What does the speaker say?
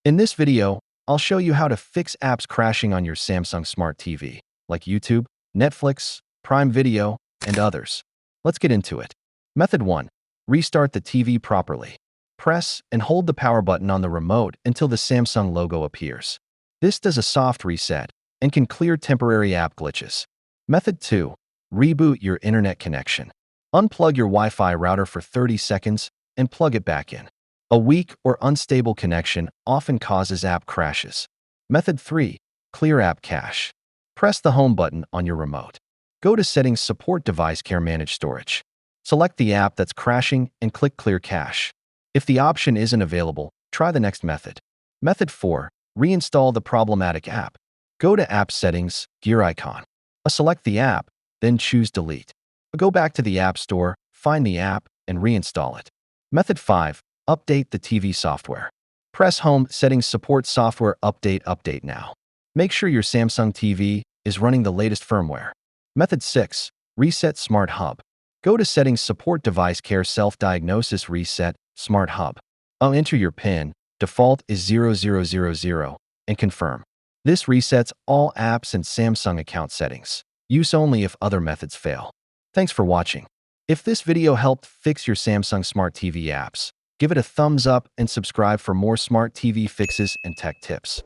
In this video, I'll show you how to fix apps crashing on your Samsung Smart TV, like YouTube, Netflix, Prime Video, and others. Let's get into it. Method 1. Restart the TV properly. Press and hold the power button on the remote until the Samsung logo appears. This does a soft reset and can clear temporary app glitches. Method 2. Reboot your internet connection. Unplug your Wi-Fi router for 30 seconds and plug it back in. A weak or unstable connection often causes app crashes. Method 3. Clear app cache. Press the home button on your remote. Go to Settings, Support Device Care, Manage Storage. Select the app that's crashing and click Clear Cache. If the option isn't available, try the next method. Method 4. Reinstall the problematic app. Go to App Settings, gear icon. Select the app, then choose Delete. Go back to the App Store, find the app, and reinstall it. Method 5. Update the TV software. Press Home, Settings, Support Software Update now. Make sure your Samsung TV is running the latest firmware. Method 6. Reset Smart Hub. Go to Settings, Support Device Care, Self-Diagnosis, Reset Smart Hub. Enter your PIN, default is 0000, and confirm. This resets all apps and Samsung account settings. Use only if other methods fail. Thanks for watching. If this video helped fix your Samsung Smart TV apps, give it a thumbs up and subscribe for more smart TV fixes and tech tips.